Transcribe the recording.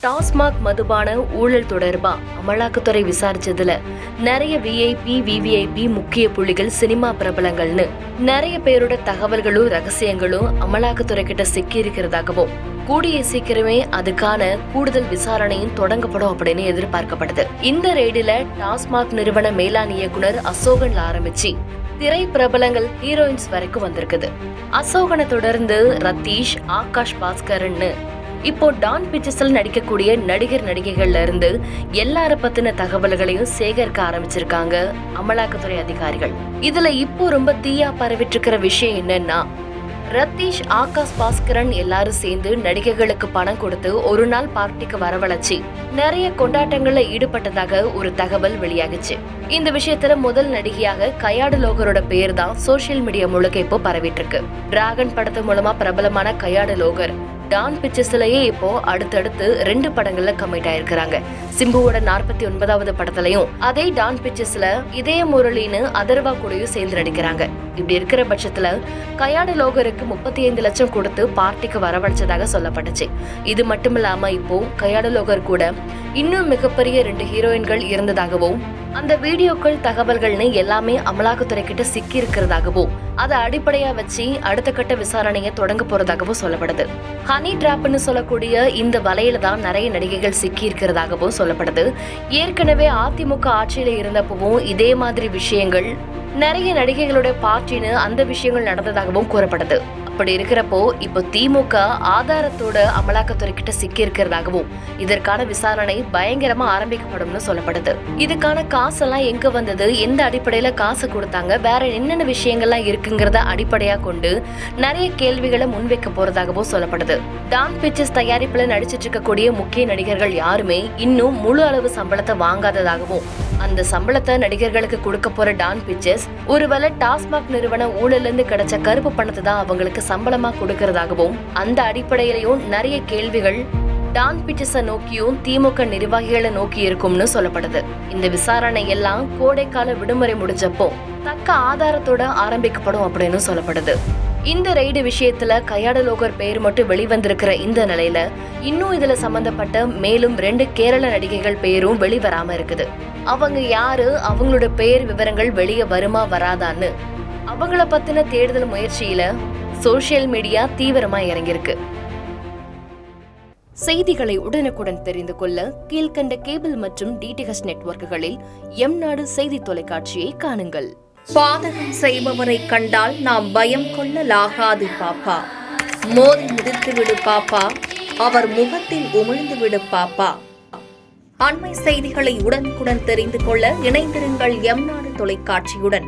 டாஸ்மாக் மதுபான ஊழல் தொடர்பா அமலாக்கத்துறை விசாரிச்சதுல நிறைய விஐபி விவிஐபி முக்கிய புள்ளிகள் சினிமா பிரபலங்கள்னு நிறைய பேரோட தகவல்களும் ரகசியங்களும் அமலாக்கத்துறை கிட்ட சிக்கி இருக்கிறதாகவும் கூடிய சீக்கிரமே அதுக்கான கூடுதல் விசாரணையும் தொடங்கப்படும் அப்படின்னு எதிர்பார்க்கப்படுது. இந்த ரெய்டில டாஸ்மாக் நிறுவன மேலாண் இயக்குனர் அசோகன்ல ஆரம்பிச்சு திரை பிரபலங்கள் ஹீரோயின்ஸ் வரைக்கும் வந்திருக்குது. அசோகனை தொடர்ந்து ரத்தீஷ், ஆகாஷ் பாஸ்கர்ன்னு இப்போ டான் பிக்சர்ஸ்ல நடிக்கக்கூடிய நடிகர் நடிகைகள்ல இருந்து எல்லார பத்தின தகவல்களையும் சேகரிக்க ஆரம்பிச்சிருக்காங்க அமலாக்கத்துறை அதிகாரிகள். இதுல இப்போ ரொம்ப தீயா பரவிட்டு இருக்கிற விஷயம் என்னன்னா, ரத்தீஷ், ஆகாஷ் பாஸ்கரன் எல்லாரும் சேர்ந்து நடிகைகளுக்கு பணம் கொடுத்து ஒரு நாள் பார்ட்டிக்கு வரவழைச்சி நிறைய கொண்டாட்டங்கள்ல ஈடுபட்டதாக ஒரு தகவல் வெளியாகிச்சு. இந்த விஷயத்துல முதல் நடிகையாக கயாடு லோகரோட பேர் தான் சோசியல் மீடியா முழுக்க இப்போ பரவிட்டு இருக்கு. டிராகன் படத்து மூலமா பிரபலமான கயாடு லோகர் டான் பிக்சர்ஸ்லயே இப்போ அடுத்தடுத்து 2 படங்கள்ல கமிட் ஆயிருக்கிறாங்க. சிம்புவோட 49வது படத்துலயும் அதே டான் பிக்சர்ஸ்ல இதே முரளின்னு அதர்வா கூடயும் சேர்ந்து நடிக்கிறாங்க. இப்படி இருக்கிற பட்சத்துல கயாடு லோகருக்கு 35 லட்சம் கொடுத்து பார்ட்டிக்கு வரவழைச்சதாக சொல்லப்பட்டுச்சு. இது மட்டும் இல்லாம இப்போ கயாடு லோகர் கூட இன்னும் மிகப்பெரிய 2 ஹீரோயின்கள் இருந்ததாகவும் அந்த வீடியோக்கள் தகவல்கள்னு எல்லாமே அமலாக்கத்துறை கிட்ட சிக்கி இருக்கிறதாகவும் அதை அடிப்படையா வச்சு அடுத்த கட்ட விசாரணையை தொடங்க போறதாகவும் சொல்லப்படுது. ஹனி டிராப்னு சொல்லக்கூடிய இந்த வலையில தான் நிறைய நடிகைகள் சிக்கி இருக்கிறதாகவும் சொல்லப்படுது. ஏற்கனவே அதிமுக ஆட்சியில இருந்தப்பவும் இதே மாதிரி விஷயங்கள் நிறைய நடிகைகளோட பார்ட்டின்னு அந்த விஷயங்கள் நடந்ததாகவும் கூறப்படுது. அப்படி இருக்கிறப்போ இப்போ திமுக ஆதாரத்தோட அமலாக்கத்துறை கிட்ட சிக்கி இருக்கிறதாகவும் இதற்கான விசாரணை பயங்கரமா ஆரம்பிக்கப்படும்னு சொல்லப்படுது. இதுக்கான காசெல்லாம் எங்க வந்தது, எந்த அடிப்படையில காசு கொடுத்தாங்க, வேற என்னென்ன விஷயங்கள்லாம் இருக்குங்கிறத அடிப்படையா கொண்டு நிறைய கேள்விகளை முன்வைக்க போறதாகவும் சொல்லப்படுது. டான் பிக்சர்ஸ் தயாரிப்புல நடிச்சிட்டு இருக்கக்கூடிய முக்கிய நடிகர்கள் யாருமே இன்னும் முழு அளவு சம்பளத்தை வாங்காததாகவும் அந்த சம்பளத்தை நடிகர்களுக்கு கொடுக்க போற டான் பிக்சர்ஸ் ஒருவேளை டாஸ்மாக் நிறுவன ஊழல்ல இருந்து கிடைச்ச கருப்பு பணத்தை தான் அவங்களுக்கு சம்பளமா கொடுக்கறதாகவும் அந்த அடிப்படையிலையும் நிறைய கேள்விகள் டான் பிக்சர்ஸை நோக்கியும் திமுக நிர்வாகிகளை நோக்கி இருக்கும்னு சொல்லப்படுது. இந்த விசாரணை எல்லாம் கோடைக்கால விடுமுறை முடிஞ்சப்போ தக்க ஆதாரத்தோட ஆரம்பிக்கப்படும் அப்படின்னு சொல்லப்படுது. இந்த ரெய்டு விஷயத்துல கயாடு லோகர் பெயர் மட்டும் வெளிவந்திருக்கிற இந்த நிலையில இன்னும் இதுல சம்பந்தப்பட்ட மேலும் 2 கேரள நடிகைகள் பெயரும் வெளிவராம இருக்குது. அவங்க யாரு, அவங்களோட பெயர் விவரங்கள் வெளியே வருமா வராதான்னு அவங்கள பத்தின தேடுதல் முயற்சியில சோசியல் மீடியா தீவிரமா இறங்கியிருக்கு. செய்திகளை உடனுக்குடன் தெரிந்து கொள்ள கீழ்கண்ட கேபிள் மற்றும் டிடிஹெச் நெட்வொர்க்குகளில் எம்நாடு செய்தி தொலைக்காட்சியை காணுங்கள். பாதகம் செய்பவரை கண்டால் நாம் பயம் கொள்ளலாகாது பாப்பா. மோதி மிதித்து விடு பாப்பா, அவர் முகத்தில் உமிழ்ந்து விடு பாப்பா. அண்மை செய்திகளை உடனுக்குடன் தெரிந்து கொள்ள இணைந்திருங்கள் எம்நாடு தொலைக்காட்சியுடன்.